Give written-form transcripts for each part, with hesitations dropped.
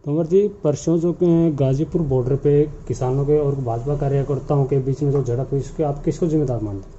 कंवर जी, परसों जो गाजीपुर बॉर्डर पे किसानों के और भाजपा कार्यकर्ताओं के बीच में जो झड़प हुई, इसके आप किसको जिम्मेदार मानते हैं?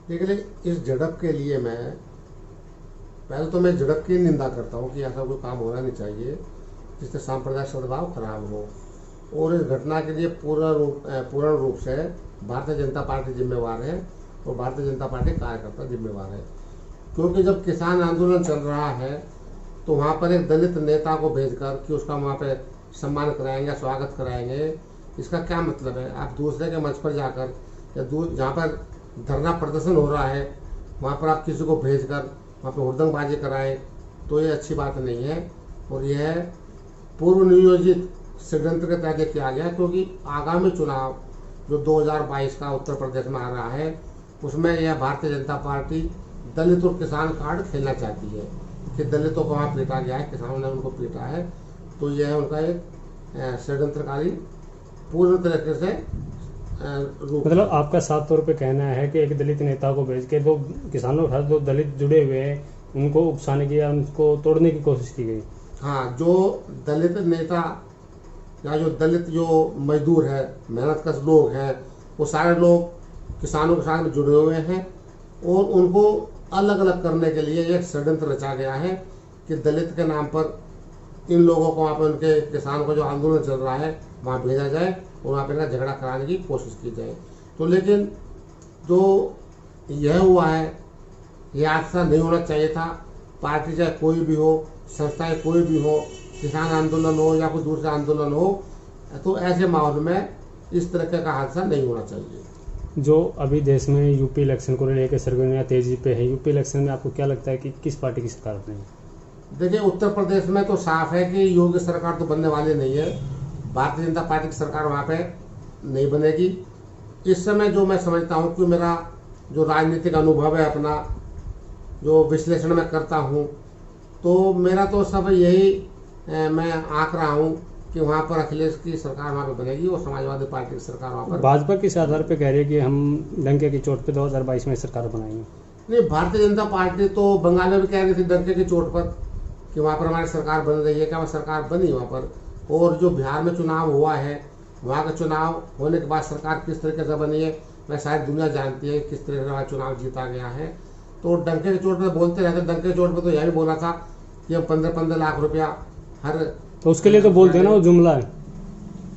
देखिए, इस झड़प के लिए पहले तो मैं झड़प की निंदा करता हूँ कि ऐसा कोई काम होना नहीं चाहिए जिससे सांप्रदायिक सद्भाव खराब हो। और इस घटना के लिए पूर्ण रूप से भारतीय जनता पार्टी जिम्मेवार है और भारतीय जनता पार्टी कार्यकर्ता जिम्मेवार है। क्योंकि जब किसान आंदोलन चल रहा है तो वहाँ पर एक दलित नेता को भेजकर कि उसका वहाँ पे सम्मान कराएंगे, स्वागत कराएंगे, इसका क्या मतलब है? आप दूसरे के मंच पर जाकर या जहाँ पर धरना प्रदर्शन हो रहा है वहाँ पर आप किसी को भेजकर वहाँ पर हुड़दंगबाजी कराएं तो ये अच्छी बात नहीं है। और यह पूर्व नियोजित षड्यंत्र के तहत किया गया, क्योंकि आगामी चुनाव जो 2022 का उत्तर प्रदेश में आ रहा है उसमें यह भारतीय जनता पार्टी दलित और किसान कार्ड खेलना चाहती है कि दलितों को वहाँ पीटा गया है, किसानों ने उनको पीटा है, तो यह उनका एक षड्यंत्रकारी पूर्ण तरीके से रूप। मतलब आपका साफ तौर पे कहना है कि एक दलित नेता को भेज के जो किसानों के साथ जो दलित जुड़े हुए हैं उनको उकसाने की या उनको तोड़ने की कोशिश की गई। हाँ, जो दलित नेता या जो मजदूर है, मेहनतकश लोग हैं, वो सारे लोग किसानों के साथ जुड़े हुए हैं और उनको अलग अलग करने के लिए एक षड्यंत्र रचा गया है कि दलित के नाम पर इन लोगों को वहाँ पर उनके किसानों का जो आंदोलन चल रहा है वहाँ भेजा जाए और वहाँ पर झगड़ा कराने की कोशिश की जाए। तो लेकिन जो यह हुआ है यह हादसा नहीं होना चाहिए था। पार्टी चाहे कोई भी हो, संस्थाएं कोई भी हो, किसान आंदोलन हो या कोई दूसरा आंदोलन हो, तो ऐसे माहौल में इस तरह का हादसा नहीं होना चाहिए। जो अभी देश में यूपी इलेक्शन को लेकर सरगर्मियां तेजी पे है, यूपी इलेक्शन में आपको क्या लगता है कि किस पार्टी की सरकार बनेगी? देखिए, उत्तर प्रदेश में तो साफ है कि योगी सरकार तो बनने वाली नहीं है, भारतीय जनता पार्टी की सरकार वहाँ पे नहीं बनेगी। इस समय जो मैं समझता हूँ कि मेरा जो राजनीतिक अनुभव है, अपना जो विश्लेषण मैं करता हूँ, तो मेरा तो सब यही मैं आंक रहा हूँ कि वहाँ पर अखिलेश की सरकार वहाँ पे बनेगी और समाजवादी पार्टी की सरकार वहाँ पर। भाजपा किस आधार पे कह रही है कि हम डंके की चोट पे 2022 में सरकार बनाएंगे? नहीं, भारतीय जनता पार्टी तो बंगाल में भी कह रही थी डंके की चोट पर कि वहाँ पर हमारी सरकार बन रही है। क्या वह सरकार बनी वहाँ पर? और जो बिहार में चुनाव हुआ है, वहाँ का चुनाव होने के बाद सरकार किस तरीके से बनी है वह शायद दुनिया जानती है, किस तरीके से वहाँ चुनाव जीता गया है। तो डंके की चोट पर बोलते रहते, डंके की चोट पर तो यह भी बोला था कि हम 15-15 लाख रुपया हर, तो उसके लिए तो बोलते हैं ना, वो जुमला है।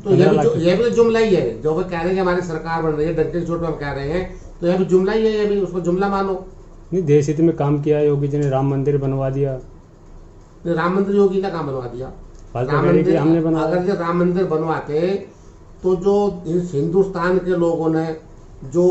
तो यह भी जुमला ही है। जो वो कह रहे हैं कि हमारी सरकार बन रही है, डंके की चोट पर हम कह रहे हैं, तो यह भी जुमला ही है, यह भी उसको जुमला मानो। नहीं, देश हित में काम किया योगी जी ने, राम मंदिर बनवा दिया। राम मंदिर योगी ने कहाँ बनवा दिया? राम मंदिर हमने बनवाया। अगर जो राम मंदिर बनवाते तो जो हिंदुस्तान के लोगों ने जो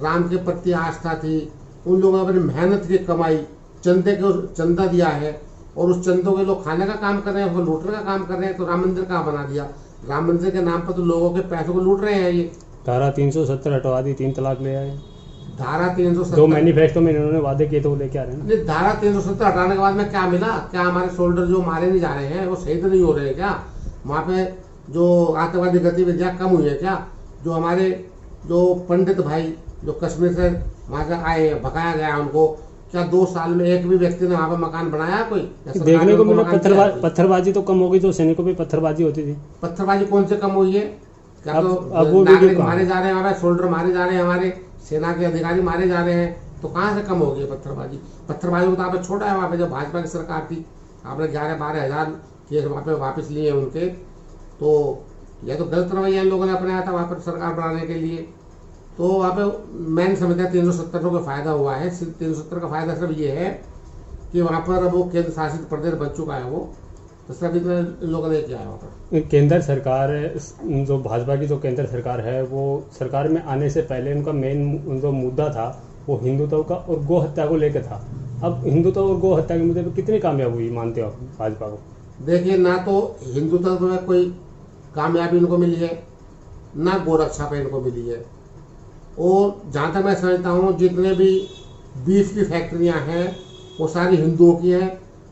राम के प्रति आस्था थी, उन लोगों ने अपनी मेहनत की कमाई चंदा दिया है और उस चंदों के लोग खाने का काम कर रहे हैं, उसको लूटने का काम कर रहे हैं, तो राम मंदिर कहाँ बना दिया? राम मंदिर के नाम पर तो लोगों के पैसों को लूट रहे हैं। ये धारा 370 हटवा दी, 3 तलाक ले आए। धारा 370 जो मैनिफेस्टो में इन्होंने वादे किए थे वो लेके आ रहे हैं ना। धारा 370 हटाने के बाद में क्या मिला? क्या हमारे सोल्डर जो मारे नहीं जा रहे हैं वो शहीद नहीं हो रहे हैं क्या? वहाँ पे जो आतंकवादी गतिविधियाँ कम हुई है क्या? जो हमारे जो पंडित भाई जो कश्मीर से वहाँ से आए, भगाया गया उनको, क्या 2 साल में एक भी व्यक्ति ने वहाँ पर मकान बनाया? कोई देखने को मिला? पत्थरबाजी तो कम हो गई, तो सैनिकों पे पत्थरबाजी होती थी। पत्थरबाजी कौन से कम हुई है? क्या अब तो नागरिक मारे जा रहे हैं, हमारे सोल्डर मारे जा रहे हैं, हमारे सेना के अधिकारी मारे जा रहे हैं, तो कहाँ से कम हो गई पत्थरबाजी? पत्थरबाजी को तो आपने छोड़ा है। वहाँ पे जब भाजपा की सरकार थी, आपने 11-12 हज़ार केस वहाँ पे वापस लिए उनके, तो यह तो गलत रवैया इन लोगों ने अपनाया था वहाँ पर सरकार बनाने के लिए। तो वहाँ पे मैंने समझा 370 का फायदा हुआ है। 370 का फायदा सिर्फ ये है कि वहाँ पर अब वो केंद्र शासित प्रदेश बन चुका है, वो तो सिर्फ इतना इन लोगों ने किया है वहाँ पर। केंद्र सरकार, जो भाजपा की जो केंद्र सरकार है, वो सरकार में आने से पहले उनका मेन जो मुद्दा था वो हिंदुत्व का और गौ हत्या को लेकर था। अब हिंदुत्व और गौ हत्या के मुद्दे पर कितनी कामयाब हुई मानते हो आप भाजपा को? देखिए, ना तो हिंदुत्व में कोई कामयाबी इनको मिली है, ना गोरक्षा पे इनको मिली है। और जहाँ तक मैं समझता हूँ जितने भी बीफ की फैक्ट्रियाँ हैं वो सारी हिंदुओं की हैं।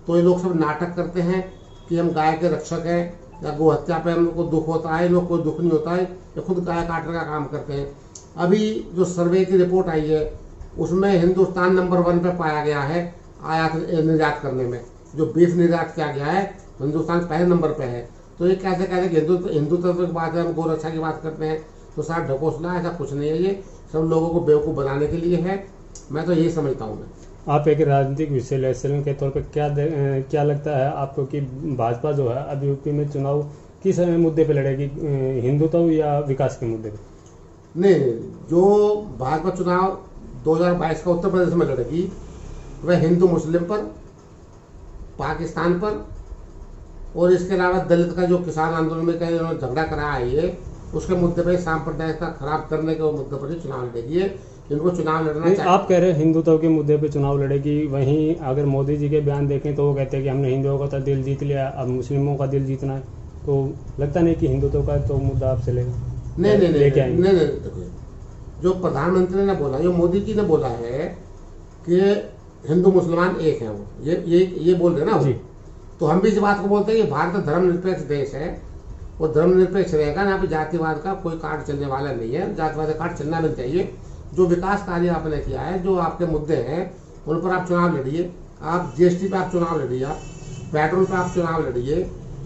तो ये लोग सब नाटक करते हैं कि हम गाय के रक्षक हैं या गौ हत्या पे हमको दुख होता है, इन लोग कोई दुख नहीं होता है, ये खुद गाय काटने का काम करते हैं। अभी जो सर्वे की रिपोर्ट आई है उसमें हिंदुस्तान नंबर 1 पे पाया गया है आयात निर्यात करने में। जो बीफ निर्यात किया गया है हिंदुस्तान पहले नंबर पे है। तो ये कैसे कहते हैं कि हिंदुत्व की बात है, हम गौरक्षा की बात करते हैं, तो सारा ढकोसला, ऐसा कुछ नहीं है। ये सब लोगों को बेवकूफ़ बनाने के लिए है। मैं तो यही समझता हूँ। मैं आप एक राजनीतिक विश्लेषण के तौर पर क्या लगता है आपको कि भाजपा जो है अब यूपी में चुनाव किस मुद्दे पे लड़ेगी, हिंदुत्व या विकास के मुद्दे पे? नहीं, जो भाजपा चुनाव 2022 का उत्तर प्रदेश में लड़ेगी वह हिंदू मुस्लिम पर, पाकिस्तान पर, और इसके अलावा दलित का जो किसान आंदोलन में कहीं उन्होंने झगड़ा कराया है ये, उसके मुद्दे पर, सांप्रदायिकता खराब करने के मुद्दे पर ही चुनाव लड़ेगी। इनको चुनाव लड़ना चाहिए। आप कह रहे हैं हिंदुत्व के मुद्दे पे चुनाव लड़ेगी, वहीं अगर मोदी जी के बयान देखें तो वो कहते हैं कि हमने हिंदुओं का तो दिल जीत लिया, अब मुस्लिमों का दिल जीतना है। तो लगता नहीं कि हिंदुत्व का तो मुद्दा आप चलेगा? नहीं, देखिए, जो प्रधानमंत्री ने बोला, जो मोदी जी ने बोला है कि हिंदू मुसलमान एक है, वो ये बोल रहे ना वो। तो हम भी इस बात को बोलते हैं कि भारत धर्मनिरपेक्ष देश है, वो धर्मनिरपेक्ष रहेगा। यहाँ पे जातिवाद का कोई कार्ड चलने वाला नहीं है, जातिवाद का कार्ड चलना नहीं चाहिए। जो विकास कार्य आपने किया है, जो आपके मुद्दे हैं, उन पर आप चुनाव लड़िए। आप जीएसटी पे आप चुनाव लड़िए, आप पेट्रोल पे आप चुनाव लड़िए।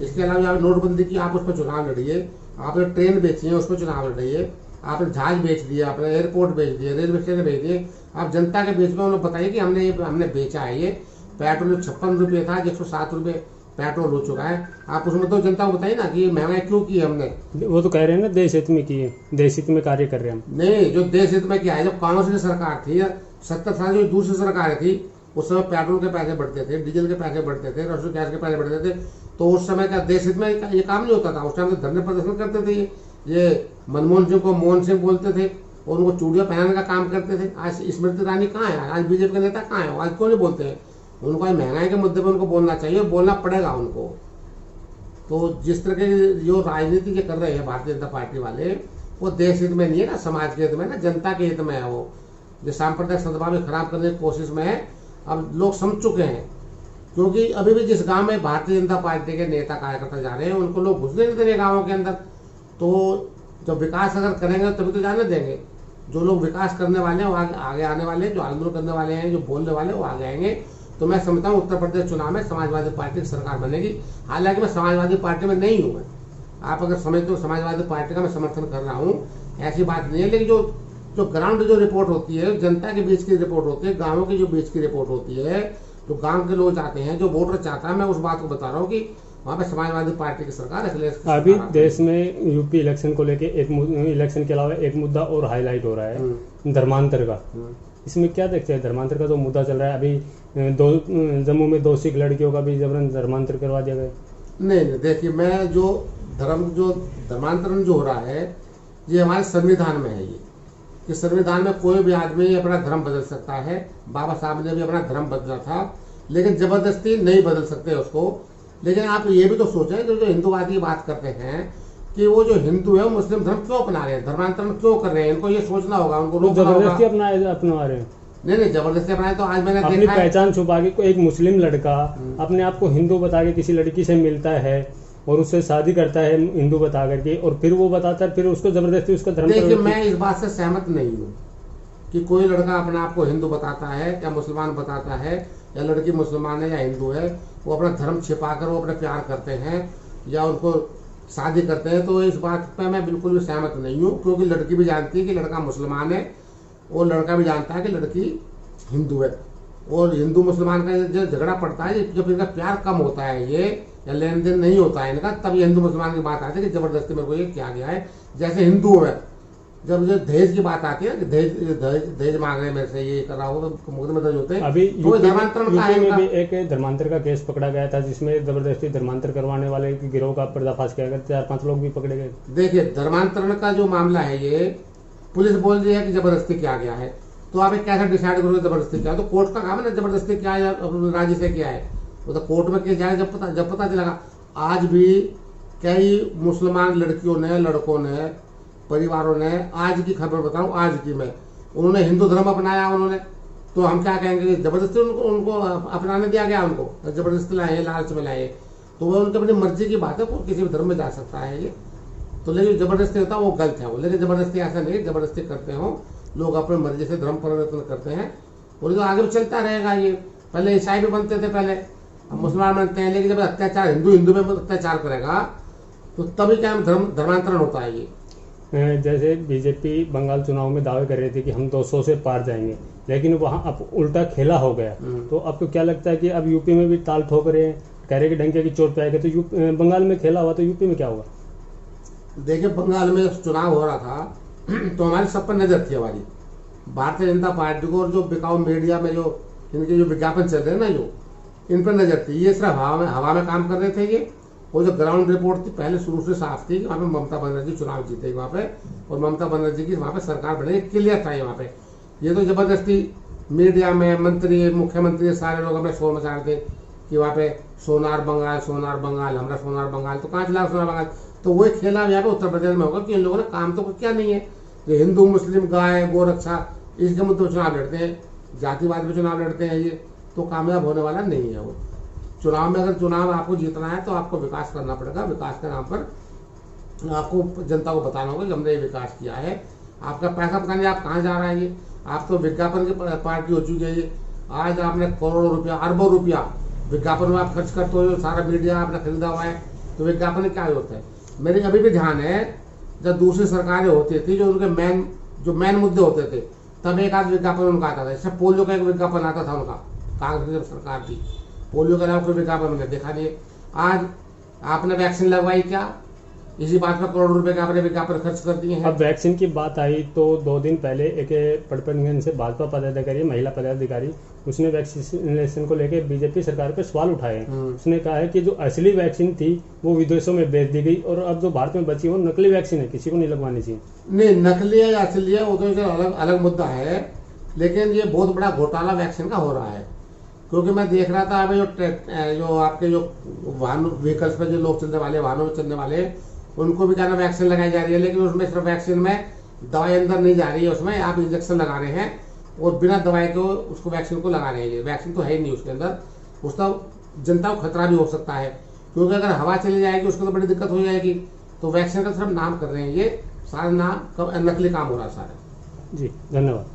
इसके अलावा आपने नोटबंदी की, आप उस पर चुनाव लड़िए। आपने ट्रेन बेची है, उस पर चुनाव लड़िए। आपने जहाज बेच दिया, आपने एयरपोर्ट बेच दिए, रेलवे स्टेशन बेच दिए। आप जनता के बीच में उन्हें बताइए कि हमने बेचा है ये पेट्रोल। 56 रुपये था, 107 रुपये पेट्रोल हो चुका है। आप उसमें तो जनता को बताइए ना कि महंगाई क्यों की है हमने। वो तो कह रहे हैं ना देश हित में की है, देश हित में कार्य कर रहे हैं हम। नहीं, जो देश हित में क्या है, जब कांग्रेस की सरकार थी 70 साल, जो दूसरी सरकार थी, उस समय पेट्रोल के पैसे बढ़ते थे, डीजल के पैसे बढ़ते थे, रसोई गैस के पैसे बढ़ते थे। तो उस समय का देश हित में ये काम नहीं होता था। उस टाइम तो धरने प्रदर्शन करते थे ये मनमोहन सिंह को मोहन सिंह बोलते थे और उनको चूड़ियां पहनाने का काम करते थे। आज स्मृति ईरानी कहाँ है? आज बीजेपी के नेता कहाँ है? आज क्यों नहीं बोलते हैं? उनको महंगाई के मुद्दे पर उनको बोलना चाहिए, बोलना पड़ेगा उनको। तो जिस तरह के जो राजनीति के कर रहे हैं भारतीय जनता पार्टी वाले, वो देश हित में नहीं है ना, समाज के हित में, ना जनता के हित में है। वो जो सांप्रदायिक सद्भाव खराब करने की कोशिश में है। अब लोग समझ चुके हैं, क्योंकि अभी भी जिस गांव में भारतीय जनता पार्टी के नेता कार्यकर्ता जा रहे हैं, उनको लोग घुसने नहीं देंगे गाँवों के अंदर। तो जब विकास अगर करेंगे तभी तो जाने देंगे। जो लोग विकास करने वाले हैं वो आगे आने वाले हैं, जो आंदोलन करने वाले हैं, जो बोलने वाले हैं, वो आगे आएंगे। तो मैं समझता हूँ उत्तर प्रदेश चुनाव में समाजवादी पार्टी की सरकार बनेगी। हालांकि मैं समाजवादी पार्टी में नहीं हूँ। आप अगर समझते हो समाजवादी पार्टी का मैं समर्थन कर रहा हूँ, ऐसी बात नहीं है। लेकिन जो ग्राउंड जो रिपोर्ट होती है, जनता के बीच की रिपोर्ट होती है, गाँवों की जो बीच की रिपोर्ट होती है, जो गाँव के लोग चाहते हैं, जो वोटर चाहता है, मैं उस बात को बता रहा हूँ कि वहाँ पे समाजवादी पार्टी की सरकार है। अभी देश में यूपी इलेक्शन को लेके इलेक्शन के अलावा एक मुद्दा और हाईलाइट हो रहा है, धर्मांतर का। इसमें क्या देखते हैं? धर्मांतर का तो मुद्दा चल रहा है अभी। जम्मू में 2 सिख लड़कियों का भी जबरन धर्मांतर करवा दिया गया। नहीं, देखिए, मैं जो धर्मांतरण जो हो रहा है, ये हमारे संविधान में है। ये कि संविधान में कोई भी आदमी अपना धर्म बदल सकता है। बाबा साहब ने भी अपना धर्म बदला था, लेकिन जबरदस्ती नहीं बदल सकते उसको। लेकिन आप ये भी तो सोचें कि जो हिंदुवादी बात करते हैं कि वो जो हिंदू है वो मुस्लिम धर्म क्यों अपना रहे हैं, धर्मांतरण क्यों कर रहे हैं, इनको ये सोचना होगा, उनको रोकना होगा। जबरदस्ती अपना रहे हैं। नहीं, जबरदस्ती अपनाए तो आज मैंने अपनी देखा पहचान छुपा के कोई एक मुस्लिम लड़का अपने आप को हिंदू बता के किसी लड़की से मिलता है और उससे शादी करता है हिंदू बता करके, और फिर वो बताता है, फिर उसको जबरदस्ती उसका धर्म। देखिए, मैं इस बात से सहमत नहीं हूँ कि कोई लड़का अपने आप को हिंदू बताता है या मुसलमान बताता है, या लड़की मुसलमान है या हिंदू है, वो अपना धर्म छिपाकर वो अपने प्यार करते हैं या उनको शादी करते हैं। तो इस बात पर मैं बिल्कुल भी सहमत नहीं हूँ, क्योंकि लड़की भी जानती है कि लड़का मुसलमान है और लड़का भी जानता है कि लड़की हिंदू है। और हिंदू मुसलमान का जो झगड़ा पड़ता है, जब इनका प्यार कम होता है ये, या लेन देन नहीं होता है इनका, तब ये हिंदू मुसलमान की बात आती है कि जबरदस्ती मेरे को ये किया गया है। जैसे हिंदू है, जब जो दहेज की बात आती है कि दहेज मांग रहे हैं मेरे से, ये कर रहा हो, तो मुकदमे दर्ज होते हैं। अभी तो धर्मांतरण का में भी एक धर्मांतर का केस पकड़ा गया था, जिसमें जबरदस्ती धर्मांतर करवाने वाले गिरोह का पर्दाफाश किया गया, 4-5 लोग भी पकड़े गए। देखिए, धर्मांतरण का जो मामला है, ये पुलिस बोल रही है कि जबरदस्ती किया गया है। तो आप एक कैसे डिसाइड करोगे जबरदस्ती क्या? तो कोर्ट का काम है ना, जबरदस्ती क्या है, राजी से क्या है, वो तो कोर्ट में केस जाए जब पता चलेगा। आज भी कई मुसलमान लड़कियों ने, लड़कों ने, परिवारों ने, आज की खबर बताऊं, आज की मैं, उन्होंने हिंदू धर्म अपनाया उन्होंने। तो हम क्या कहेंगे, जबरदस्ती उनको अपनाने दिया गया, उनको जबरदस्ती लाए, लालच में लाए। तो वो उनकी अपनी मर्जी की बात है, वो किसी भी धर्म में जा सकता है ये। तो लेकिन जबरदस्ती होता है वो गलत है वो। लेकिन जबरदस्ती ऐसा नहीं, जबरदस्ती करते हो लोग अपनी मर्जी से धर्म परिवर्तन करते हैं, और तो आगे भी चलता रहेगा ये। पहले ईसाई भी बनते थे, पहले अब मुसलमान बनते हैं, लेकिन जब अत्याचार हिंदू पे अत्याचार करेगा तो तभी क्या धर्मांतरण होता है ये। जैसे बीजेपी बंगाल चुनाव में दावे कर रही थी कि हम 200 से पार जाएंगे, लेकिन वहाँ अब उल्टा खेला हो गया। तो आपको क्या लगता है कि अब यूपी में भी ताल ठोक रहे हैं, कह रहे कि डंके की चोट पे आएगा, तो बंगाल में खेला हुआ तो यूपी में क्या होगा? देखिए, बंगाल में चुनाव हो रहा था तो हमारी सब पर नजर थी हमारी भारतीय जनता पार्टी को, और जो बिकाऊ मीडिया में जो इनके जो विज्ञापन चल रहे हैं ना, जो इन पर नजर थी। ये सिर्फ हवा में काम कर रहे थे ये। वो जो ग्राउंड रिपोर्ट थी पहले शुरू से साफ थी कि वहाँ पे ममता बनर्जी चुनाव जीतेगी वहाँ पे, और ममता बनर्जी की वहाँ पे सरकार बनेगी, क्लियर था ये वहाँ पे। ये तो जबरदस्ती मीडिया में मंत्री मुख्यमंत्री सारे लोग हमें शोर मचा रहे थे कि वहाँ पे सोनार बंगाल हमारा सोनार बंगाल। तो कहाँ चला सोनार बंगाल? तो वही खेला यहाँ पे उत्तर प्रदेश में होगा कि इन लोगों ने काम तो क्या नहीं है। ये हिंदू मुस्लिम गाय गोरक्षा इसके मुद्दे पर चुनाव लड़ते हैं, जातिवाद पे चुनाव लड़ते हैं, ये तो कामयाब होने वाला नहीं है वो। चुनाव में अगर चुनाव आपको जीतना है तो आपको विकास करना पड़ेगा। विकास के नाम पर आपको जनता को बताना होगा कि हमने ये विकास किया है। आपका पैसा पता नहीं आप कहाँ जा रहा है ये। आप तो विज्ञापन की पार्टी हो चुकी है ये। आज आपने करोड़ों रुपया अरबों रुपया विज्ञापन में आप खर्च करते हो, सारा मीडिया आपने खरीदा हुआ है, तो विज्ञापन में क्या होता है? मेरे अभी भी ध्यान है जब दूसरी सरकारें होती थी, जो उनके मेन मुद्दे होते थे, तब एक आध विज्ञापन उनका आता था। जैसे पोलियो का एक विज्ञापन आता था उनका, कांग्रेस की जब सरकार थी, पोलियो के अलावा कोई विज्ञापन उन्होंने देखा नहीं। आज आपने वैक्सीन लगवाई क्या? इसी बात पर करोड़ों रुपए का आपने विज्ञापन खर्च कर दिए हैं। अब वैक्सीन की बात आई तो 2 दिन पहले एक पटपनगंज से भाजपा पदाधिकारी, महिला पदाधिकारी, उसने वैक्सीनेशन को लेकर बीजेपी सरकार पर सवाल उठाए हैं। उसने कहा है कि जो असली वैक्सीन थी वो विदेशों में बेच दी गई, और अब जो भारत में बची वो नकली वैक्सीन है, किसी को नहीं लगवानी चाहिए। नहीं, नकली है या असली है वो तो अलग अलग मुद्दा है, लेकिन ये बहुत बड़ा घोटाला वैक्सीन का हो रहा है। क्योंकि मैं देख रहा था अभी जो आपके जो वाहन व्हीकल्स पर जो लोग चलने वाले, वाहनों में चलने वाले, उनको भी क्या ना वैक्सीन लगाई जा रही है, लेकिन उसमें सिर्फ वैक्सीन में दवाई अंदर नहीं जा रही है, उसमें आप इंजेक्शन लगा रहे हैं और बिना दवाई के उसको वैक्सीन को लगा रहे हैं। वैक्सीन तो है ही नहीं उसके अंदर, उसका जनता को खतरा भी हो सकता है, क्योंकि अगर हवा चली जाएगी उसको तो बड़ी दिक्कत हो जाएगी। तो वैक्सीन का सिर्फ नाम कर रहे हैं, ये सारा नाम नकली काम हो रहा है सारा। जी, धन्यवाद।